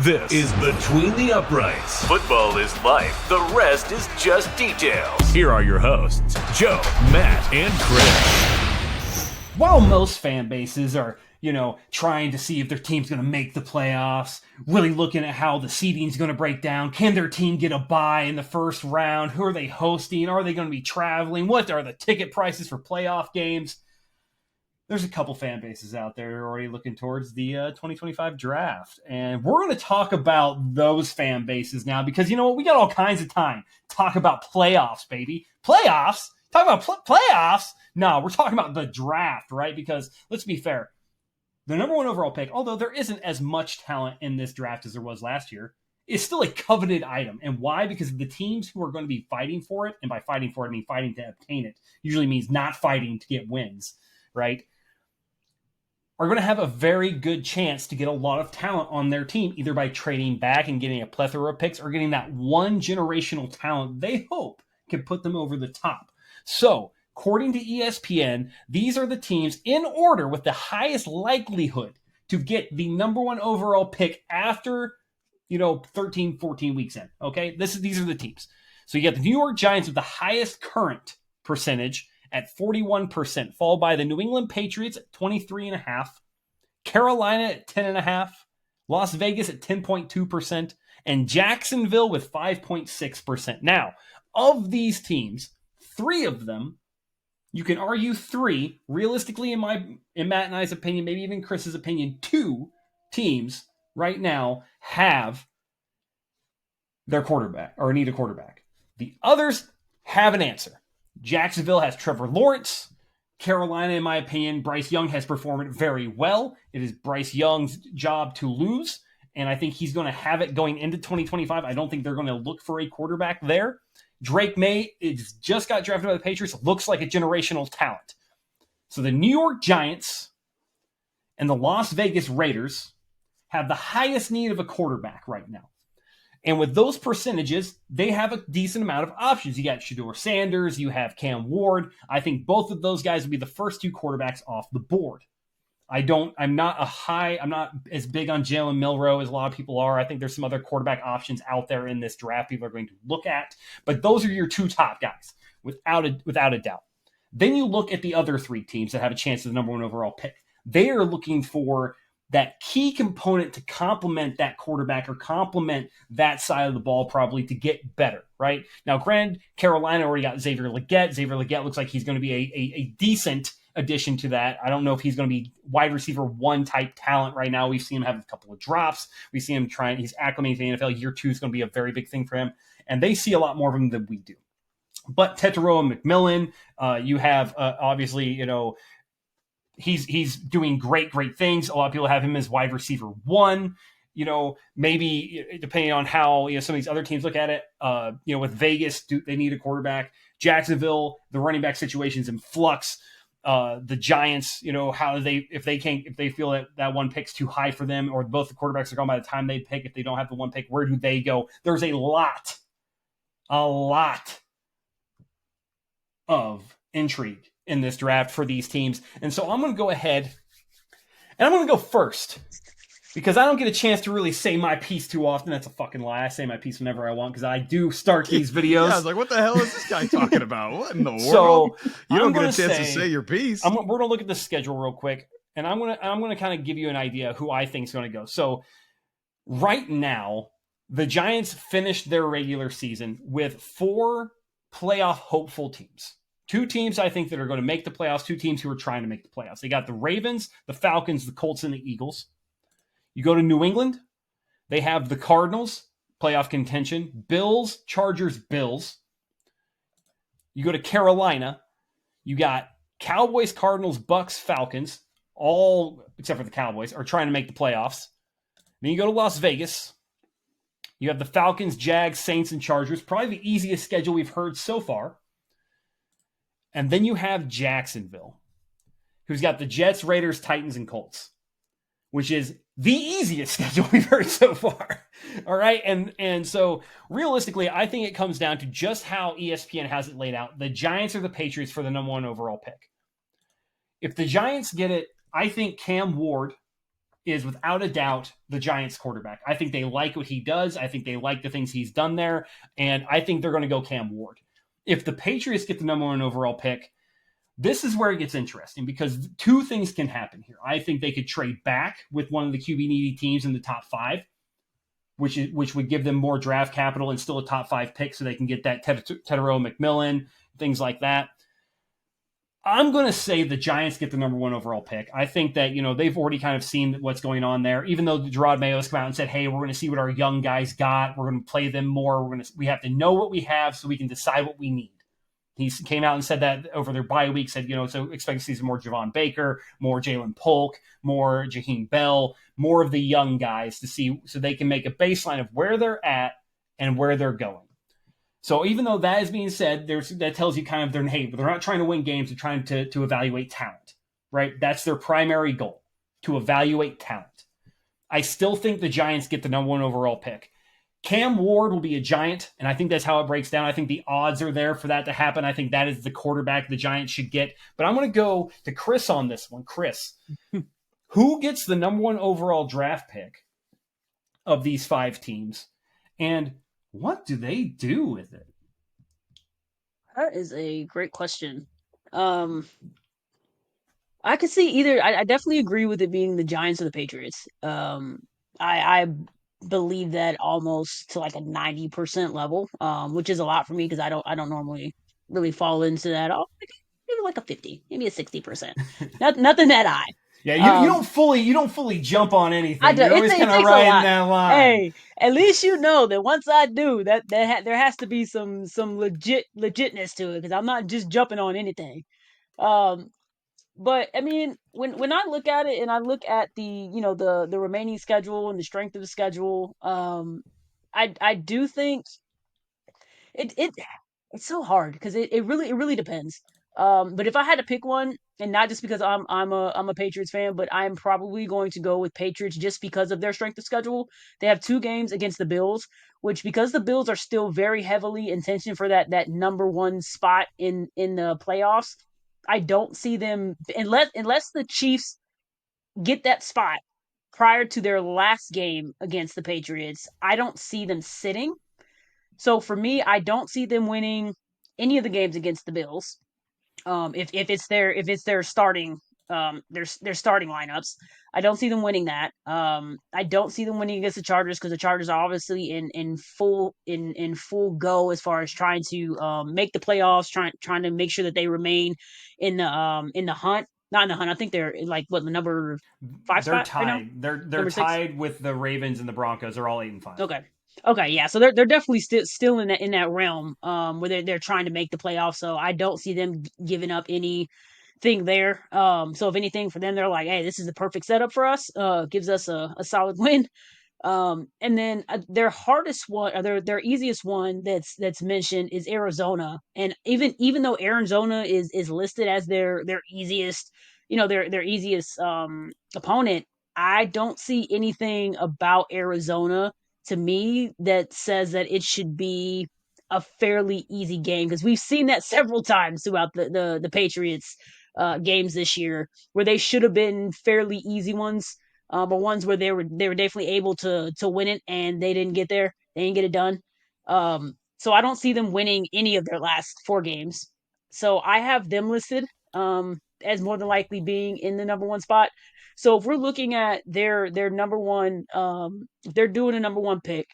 This is Between the Uprights. Football is life. The rest is just details. Here are your hosts, Joe, Matt, and Chris. While most fan bases are, trying to see if their team's going to make the playoffs, really looking at how the seeding's going to break down, can their team get a bye in the first round? Who are they hosting? Are they going to be traveling? What are the ticket prices for playoff games? There's a couple fan bases out there who are already looking towards the 2025 draft. And we're going to talk about those fan bases now because, you know what? We got all kinds of time to talk about playoffs, baby. Playoffs? Talk about playoffs? No, we're talking about the draft, right? Because let's be fair. The number one overall pick, although there isn't as much talent in this draft as there was last year, is still a coveted item. And why? Because the teams who are going to be fighting for it, and by fighting for it, I mean fighting to obtain it, usually means not fighting to get wins, right? Are going to have a very good chance to get a lot of talent on their team, either by trading back and getting a plethora of picks or getting that one generational talent they hope can put them over the top. So, according to ESPN, these are the teams in order with the highest likelihood to get the number one overall pick after, 13, 14 weeks in. Okay, these are the teams. So you got the New York Giants with the highest current percentage at 41%, followed by the New England Patriots at 23.5%, Carolina at 10.5%, Las Vegas at 10.2%, and Jacksonville with 5.6%. Now, of these teams, three of them, you can argue three, realistically in Matt and I's opinion, maybe even Chris's opinion, two teams right now have their quarterback or need a quarterback. The others have an answer. Jacksonville has Trevor Lawrence. Carolina, in my opinion, Bryce Young has performed very well. It is Bryce Young's job to lose, and I think he's going to have it going into 2025. I don't think they're going to look for a quarterback there. Drake May just got drafted by the Patriots. Looks like a generational talent. So the New York Giants and the Las Vegas Raiders have the highest need of a quarterback right now. And with those percentages, they have a decent amount of options. You got Shedeur Sanders, you have Cam Ward. I think both of those guys will be the first two quarterbacks off the board. I'm not as big on Jalen Milroe as a lot of people are. I think there's some other quarterback options out there in this draft people are going to look at. But those are your two top guys, without a doubt. Then you look at the other three teams that have a chance of the number one overall pick. They are looking for that key component to complement that quarterback or complement that side of the ball probably to get better, right? Now, granted, Carolina already got Xavier Legette. Xavier Legette looks like he's going to be a decent addition to that. I don't know if he's going to be wide receiver one type talent right now. We've seen him have a couple of drops. We see him he's acclimating to the NFL. Year two is going to be a very big thing for him. And they see a lot more of him than we do. But Tetairoa McMillan, you have obviously, he's doing great things. A lot of people have him as wide receiver one. Maybe depending on how some of these other teams look at it. With Vegas, they need a quarterback. Jacksonville, the running back situation's in flux. The Giants, if they feel that one pick's too high for them, or both the quarterbacks are gone by the time they pick. If they don't have the one pick, where do they go? There's a lot of intrigue in this draft for these teams. And so I'm going to go ahead and I'm going to go first because I don't get a chance to really say my piece too often. That's a fucking lie. I say my piece whenever I want because I do start these videos. Yeah, I was like, what the hell is this guy talking about? What in the world? So you don't get a chance to say your piece. We're going to look at the schedule real quick, and I'm going to kind of give you an idea of who I think is going to go. So right now, the Giants finished their regular season with 4 playoff hopeful teams. 2 teams I think that are going to make the playoffs, 2 teams who are trying to make the playoffs. They got the Ravens, the Falcons, the Colts, and the Eagles. You go to New England, they have the Cardinals, playoff contention, Bills, Chargers, Bills. You go to Carolina, you got Cowboys, Cardinals, Bucks, Falcons, all except for the Cowboys are trying to make the playoffs. Then you go to Las Vegas. You have the Falcons, Jags, Saints, and Chargers, probably the easiest schedule we've heard so far. And then you have Jacksonville, who's got the Jets, Raiders, Titans, and Colts, which is the easiest schedule we've heard so far. All right. And so realistically, I think it comes down to just how ESPN has it laid out. The Giants are the Patriots for the number one overall pick. If the Giants get it, I think Cam Ward is without a doubt the Giants quarterback. I think they like what he does. I think they like the things he's done there. And I think they're going to go Cam Ward. If the Patriots get the number 1 overall pick, this is where it gets interesting because 2 things can happen here. I think they could trade back with one of the QB needy teams in the top 5, which would give them more draft capital and still a top 5 pick so they can get that Tetero McMillan, things like that. I'm going to say the Giants get the number 1 overall pick. I think that, they've already kind of seen what's going on there, even though Gerard Mayo has come out and said, hey, we're going to see what our young guys got. We're going to play them more. We have to know what we have so we can decide what we need. He came out and said that over their bye week, said, so expect to see some more Javon Baker, more Jalen Polk, more Jaheim Bell, more of the young guys to see so they can make a baseline of where they're at and where they're going. So even though that is being said, that tells you kind of they're not trying to win games, they're trying to evaluate talent, right? That's their primary goal, to evaluate talent. I still think the Giants get the number 1 overall pick. Cam Ward will be a Giant, and I think that's how it breaks down. I think the odds are there for that to happen. I think that is the quarterback the Giants should get. But I'm going to go to Chris on this one. Chris, who gets the number 1 overall draft pick of these 5 teams, and what do they do with it? That is a great question. I could see either. I definitely agree with it being the Giants or the Patriots. I believe that almost to like a 90% level, which is a lot for me because I don't normally really fall into that. Maybe like a 50, maybe a 60%. Nothing that high. Yeah, you don't fully jump on anything. You're always kind of riding that line. Hey, at least you know that once I do that, there has to be some legitness to it because I'm not just jumping on anything. But I mean, when I look at it and I look at the remaining schedule and the strength of the schedule, I do think it's so hard because it really depends. But if I had to pick one, and not just because I'm a Patriots fan, but I'm probably going to go with Patriots just because of their strength of schedule. They have 2 games against the Bills, which because the Bills are still very heavily in tension for that number 1 spot in the playoffs, I don't see them unless the Chiefs get that spot prior to their last game against the Patriots. I don't see them sitting. So for me, I don't see them winning any of the games against the Bills. If it's their starting their starting lineups, I don't see them winning that. I don't see them winning against the Chargers because the Chargers are obviously in full go as far as trying to make the playoffs, trying to make sure that they remain in the hunt. Not in the hunt. I think they're like the number 5 they're spot tied. right now? They're tied with the Ravens and the Broncos. They're all 8-5. Okay, yeah. So they're definitely still in that realm where they're trying to make the playoffs. So I don't see them giving up anything there. So if anything for them, they're like, hey, this is the perfect setup for us. Gives us a solid win. And then their hardest one, or their easiest one that's mentioned is Arizona. And even though Arizona is listed as their easiest, their easiest opponent, I don't see anything about Arizona to me that says that it should be a fairly easy game because we've seen that several times throughout the Patriots games this year where they should have been fairly easy ones, but ones where they were definitely able to win it and they didn't get there, they didn't get it done. So I don't see them winning any of their last 4 games. So I have them listed as more than likely being in the number 1 spot. So if we're looking at their number 1, if they're doing a number 1 pick,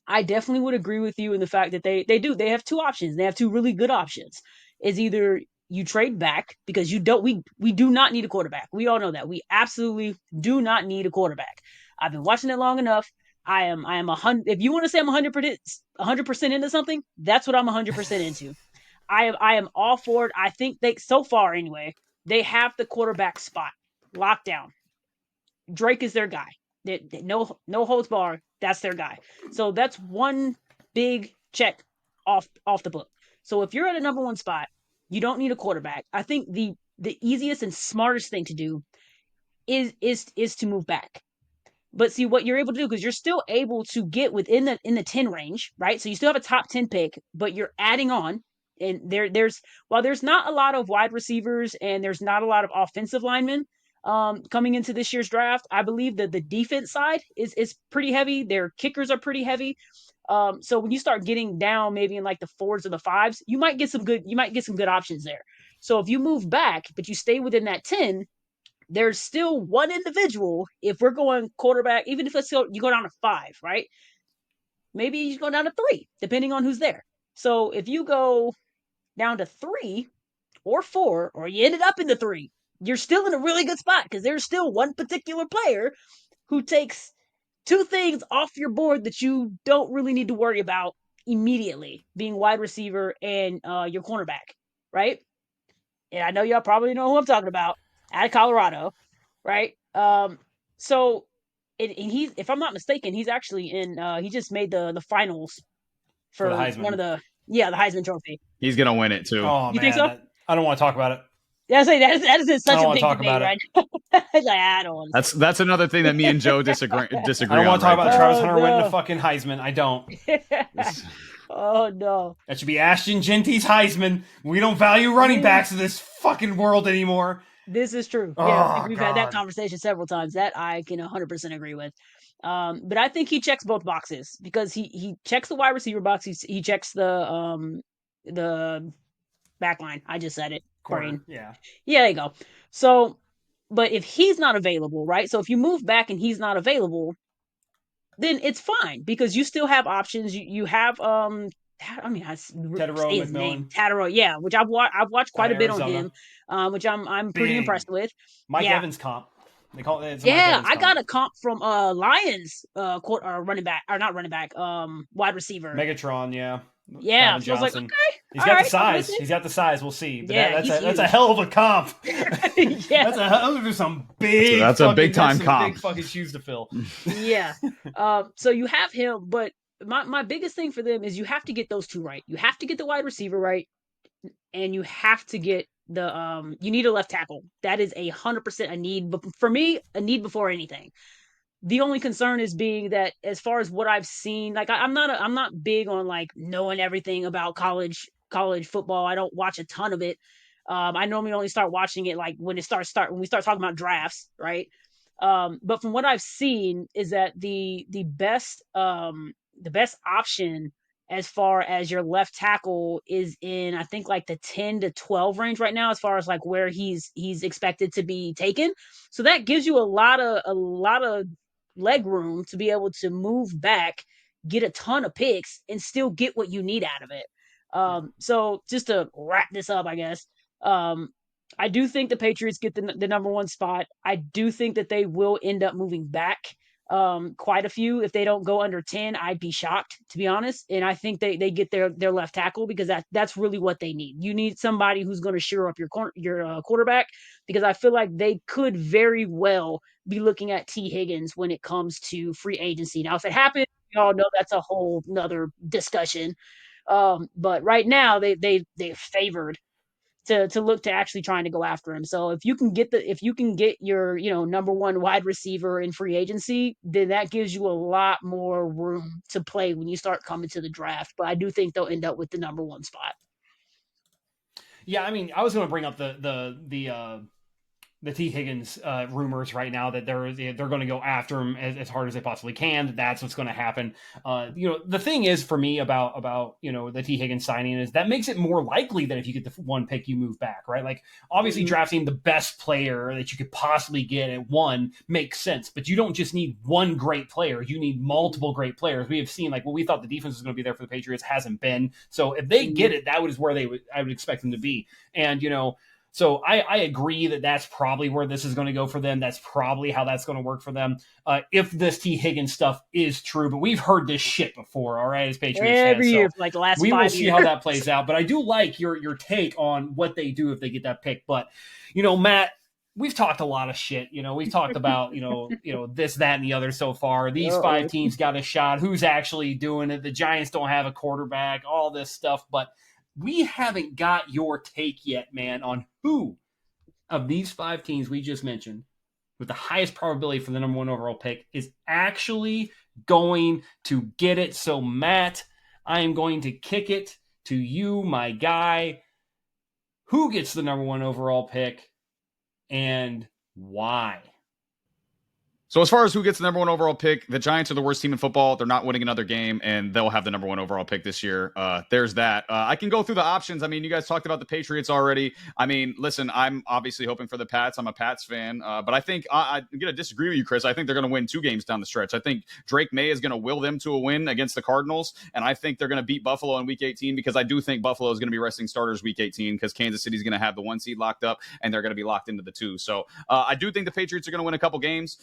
I definitely would agree with you in the fact that they have 2 options. They have 2 really good options. Is either you trade back because we do not need a quarterback. We all know that. We absolutely do not need a quarterback. I've been watching it long enough. I am 100. If you want to say I'm 100% into something, that's what I'm 100% into. I am all for it. I think so far anyway, they have the quarterback spot locked down. Drake is their guy. No holds bar. That's their guy. So that's one big check off the book. So if you're at a number 1 spot, you don't need a quarterback. I think the easiest and smartest thing to do is to move back. But see what you're able to do, because you're still able to get within the 10 range, right? So you still have a top 10 pick, but you're adding on. And there's not a lot of wide receivers and there's not a lot of offensive linemen, coming into this year's draft. I believe that the defense side is pretty heavy. Their kickers are pretty heavy. So when you start getting down maybe in like the 4s or the 5s, you might get some good options there. So if you move back, but you stay within that 10, there's still one individual. If we're going quarterback, even if you go down to 5, right? Maybe you go down to 3, depending on who's there. So if you go down to 3 or 4, or you ended up in the 3, you're still in a really good spot because there's still one particular player who takes 2 things off your board that you don't really need to worry about immediately, being wide receiver and your cornerback, right? And I know y'all probably know who I'm talking about, out of Colorado, right? So and he's, if I'm not mistaken, he's actually in. He just made the finals for one of the the Heisman Trophy. He's gonna win it too. Oh, you think so? I don't want to talk about it. Yeah, I say that is such a big debate right now. Like, I don't want to. That's another thing that me and Joe disagree. I don't want to talk about Travis Hunter winning the fucking Heisman. I don't. Oh no, that should be Ashton Genty's Heisman. We don't value running backs in this fucking world anymore. This is true. Yeah, I think we've had that conversation several times. That I can 100% agree with. But I think he checks both boxes because he checks the wide receiver box. He checks the back line. I just said it. Corner. Yeah, there you go. So, but if he's not available, right? So if you move back and he's not available, then it's fine because you still have options. You have I say his name, Tattero, yeah, which I've watched quite a bit on him, which I'm pretty impressed with. Mike Evans comp. They call it. I got a comp from Lions running back, or not running back, wide receiver. Megatron, yeah. Yeah, so I was like, okay. He's got the size. He's got the size. We'll see. But that's a hell of a comp. Yeah. Those are some big. That's a big time comp. Big fucking shoes to fill. Yeah. So you have him, but my biggest thing for them is you have to get those 2 right. You have to get the wide receiver right, and you have to get the you need a left tackle. That is 100% a need, but for me, a need before anything. The only concern is being that as far as what I've seen, like I'm not big on like knowing everything about college football. I don't watch a ton of it. I normally only start watching it like when we start talking about drafts, right? But from what I've seen is that the best option as far as your left tackle is in, I think, like the 10 to 12 range right now, as far as like where he's expected to be taken. So that gives you a lot of leg room to be able to move back, get a ton of picks, and still get what you need out of it. So just to wrap this up, I guess, I do think the Patriots get the number 1 spot. I do think that they will end up moving back quite a few. If they don't go under 10, I'd be shocked, to be honest. And I think they get their left tackle because that's really what they need. You need somebody who's going to shore up your quarterback, because I feel like they could very well be looking at T. Higgins when it comes to free agency. Now, if it happens, we all know that's a whole nother discussion. But right now they're favored to look to actually trying to go after him. So if you can get your, number 1 wide receiver in free agency, then that gives you a lot more room to play when you start coming to the draft. But I do think they'll end up with the number 1 spot. Yeah, I mean, I was going to bring up the T. Higgins rumors right now that they're going to go after him as hard as they possibly can. That's what's going to happen. The thing is for me about the T. Higgins signing is that makes it more likely that if you get the 1 pick, you move back, right? Like obviously drafting the best player that you could possibly get at 1 makes sense, but you don't just need 1 great player. You need multiple great players. We have seen like what we thought the defense was going to be there for the Patriots hasn't been. So if they get it, that is where I would expect them to be. And, so I agree that that's probably where this is going to go for them. That's probably how that's going to work for them. If this T. Higgins stuff is true, but we've heard this shit before, all right, as Patriots every fans. year for like the last 5 years. We will see how that plays out. But I do like your take on what they do if they get that pick. But, Matt, we've talked a lot of shit. We've talked about, this, that, and the other so far. These 5 teams got a shot. Who's actually doing it? The Giants don't have a quarterback, all this stuff. But we haven't got your take yet, man, on who of these 5 teams we just mentioned with the highest probability for the number 1 overall pick is actually going to get it. So, Matt, I am going to kick it to you, my guy. Who gets the number 1 overall pick and Why? So as far as who gets the number one overall pick, the Giants are the worst team in football. They're not winning another game, and they'll have the number one overall pick this year. There's that. I can go through the options. I mean, you guys talked about the Patriots already. I mean, listen, I'm obviously hoping for the Pats. I'm a Pats fan, but I think I'm going to disagree with you, Chris. I think they're going to win 2 games down the stretch. I think Drake May is going to will them to a win against the Cardinals, and I think they're going to beat Buffalo in Week 18 because I do think Buffalo is going to be resting starters Week 18 because Kansas City is going to have the 1 seed locked up, and they're going to be locked into the 2. So I do think the Patriots are going to win a couple games,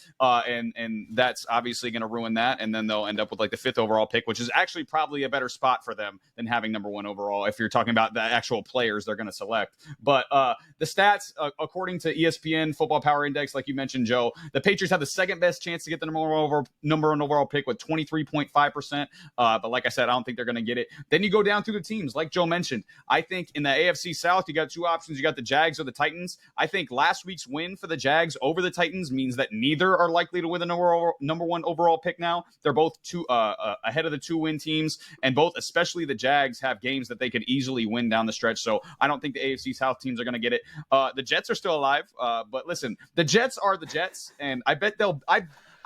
and that's obviously going to ruin that, and then they'll end up with like the 5th overall pick, which is actually probably a better spot for them than having number 1 overall if you're talking about the actual players they're going to select. But the stats, according to ESPN Football Power Index, like you mentioned, Joe, the Patriots have the second best chance to get the number 1 overall pick with 23.5%. But like I said, I don't think they're going to get it. Then you go down through the teams, like Joe mentioned. I think in the AFC South, you got 2 options. You got the Jags or the Titans. I think last week's win for the Jags over the Titans means that neither are likely to win the number 1 overall pick now. They're both ahead of the 2-win teams, and both, especially the Jags, have games that they could easily win down the stretch. So I don't think the AFC South teams are going to get it. The Jets are still alive, but listen, the Jets are the Jets, and I bet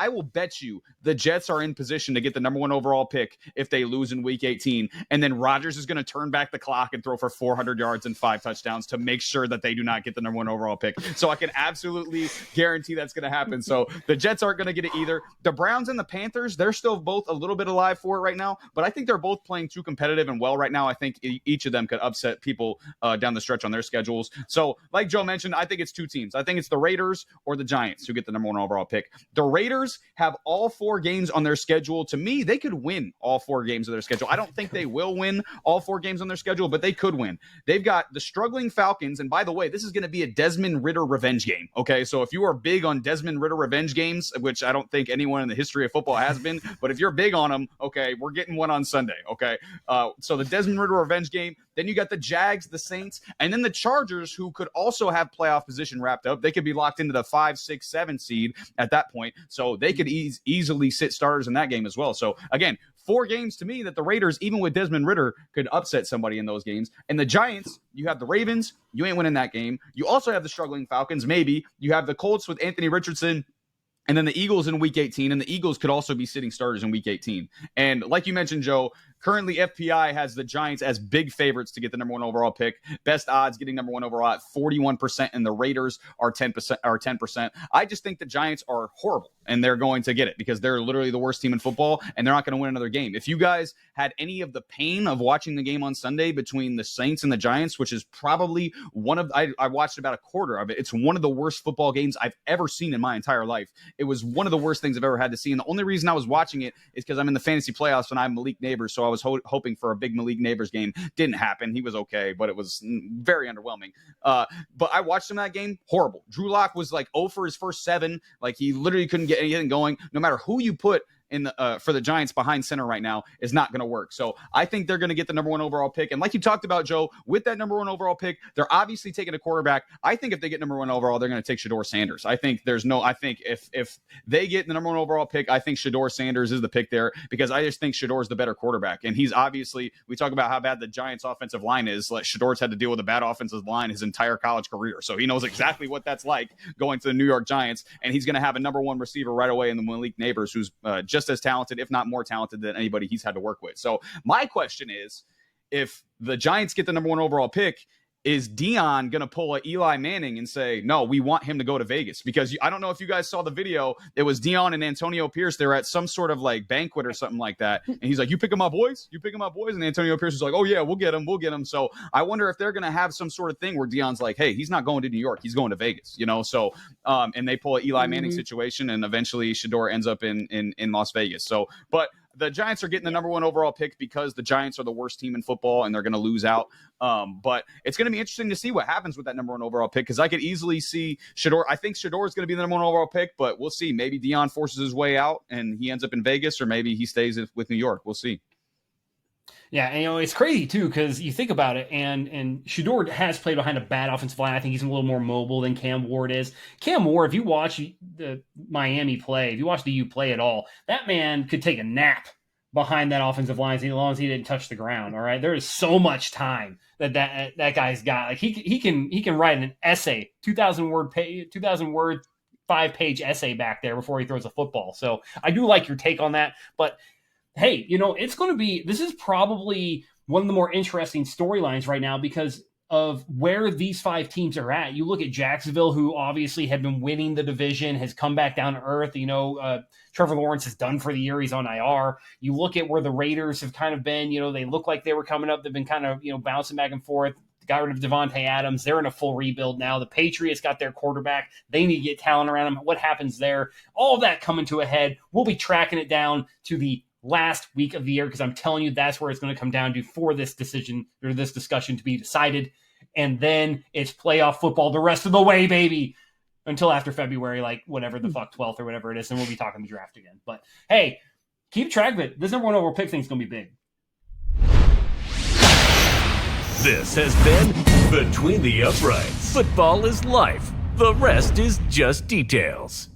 I will bet you the Jets are in position to get the number 1 overall pick if they lose in Week 18. And then Rodgers is going to turn back the clock and throw for 400 yards and 5 touchdowns to make sure that they do not get the number 1 overall pick. So I can absolutely guarantee that's going to happen. So the Jets aren't going to get it either. The Browns and the Panthers, they're still both a little bit alive for it right now, but I think they're both playing too competitive and well right now. I think each of them could upset people down the stretch on their schedules. So like Joe mentioned, I think it's 2 teams. I think it's the Raiders or the Giants who get the number 1 overall pick. The Raiders have all 4 games on their schedule. To me, they could win all 4 games of their schedule. I don't think they will win all 4 games on their schedule, but they could win. They've got the struggling Falcons, and by the way, this is going to be a Desmond Ridder revenge game, okay? So if you are big on Desmond Ridder revenge games, which I don't think anyone in the history of football has been, but if you're big on them, okay, we're getting one on Sunday, okay? So the Desmond Ridder revenge game, then you got the Jags, the Saints, and then the Chargers, who could also have playoff position wrapped up. They could be locked into the 5, 6, 7 seed at that point, so they could easily sit starters in that game as well. So again, 4 games to me that the Raiders, even with Desmond Ridder, could upset somebody in those games. And the Giants, you have the Ravens, you ain't winning that game. You also have the struggling Falcons, maybe. You have the Colts with Anthony Richardson, and then the Eagles in Week 18, and the Eagles could also be sitting starters in Week 18. And like you mentioned, Joe, currently FPI has the Giants as big favorites to get the number 1 overall pick. Best odds getting number 1 overall at 41%, and the Raiders are 10%. I just think the Giants are horrible, and they're going to get it because they're literally the worst team in football, and they're not going to win another game. If you guys had any of the pain of watching the game on Sunday between the Saints and the Giants, which is probably I watched about a quarter of it. It's one of the worst football games I've ever seen in my entire life. It was one of the worst things I've ever had to see. And the only reason I was watching it is because I'm in the fantasy playoffs and I have Malik Neighbors. So I was hoping for a big Malik Neighbors game. Didn't happen. He was okay, but it was very underwhelming. But I watched him that game. Horrible. Drew Lock was like 0 for his first 7. Like he literally couldn't get anything going. No matter who you put in the for the Giants behind center right now is not going to work. So I think they're going to get the number 1 overall pick. And like you talked about, Joe, with that number 1 overall pick, they're obviously taking a quarterback. I think if they get number 1 overall, they're going to take Shedeur Sanders. I think if they get the number 1 overall pick, I think Shedeur Sanders is the pick there because I just think Shedeur is the better quarterback. And he's obviously, we talk about how bad the Giants offensive line is. Like Shedeur's had to deal with a bad offensive line his entire college career. So he knows exactly what that's like going to the New York Giants. And he's going to have a number 1 receiver right away in the Malik Neighbors, who's just as talented, if not more talented than anybody he's had to work with. So my question is, if the Giants get the number 1 overall pick, is Dion going to pull a Eli Manning and say, no, we want him to go to Vegas? Because I don't know if you guys saw the video. It was Dion and Antonio Pierce. They were at some sort of like banquet or something like that. And he's like, you pick him up, boys? You pick him up, boys? And Antonio Pierce was like, oh, yeah, we'll get him. So I wonder if they're going to have some sort of thing where Dion's like, hey, he's not going to New York. He's going to Vegas, you know? So, and they pull an Eli Manning situation, and eventually Shedeur ends up in Las Vegas. So, but the Giants are getting the number 1 overall pick because the Giants are the worst team in football and they're going to lose out. But it's going to be interesting to see what happens with that number 1 overall pick because I could easily see Shedeur. I think Shedeur is going to be the number 1 overall pick, but we'll see. Maybe Dion forces his way out and he ends up in Vegas, or maybe he stays with New York. We'll see. Yeah, and it's crazy too because you think about it, and Shedeur has played behind a bad offensive line. I think he's a little more mobile than Cam Ward is. Cam Ward, if you watch the Miami play, if you watch the U play at all, that man could take a nap behind that offensive line as long as he didn't touch the ground. All right, there is so much time that guy's got. Like he can write an essay, 2,000 word 5-page essay back there before he throws a football. So I do like your take on that. But hey, this is probably one of the more interesting storylines right now because of where these 5 teams are at. You look at Jacksonville, who obviously had been winning the division, has come back down to earth. Trevor Lawrence is done for the year. He's on IR. You look at where the Raiders have kind of been, they look like they were coming up. They've been kind of, bouncing back and forth. Got rid of Devontae Adams. They're in a full rebuild now. The Patriots got their quarterback. They need to get talent around them. What happens there? All of that coming to a head. We'll be tracking it down to the last week of the year because I'm telling you that's where it's going to come down to for this decision or this discussion to be decided. And then it's playoff football the rest of the way, baby, until after February, like whatever the fuck 12th or whatever it is, and we'll be talking the draft again. But hey, keep track of it. This number 1 overall pick thing's going to be big. This has been Between the Uprights. Football is life. The rest is just details.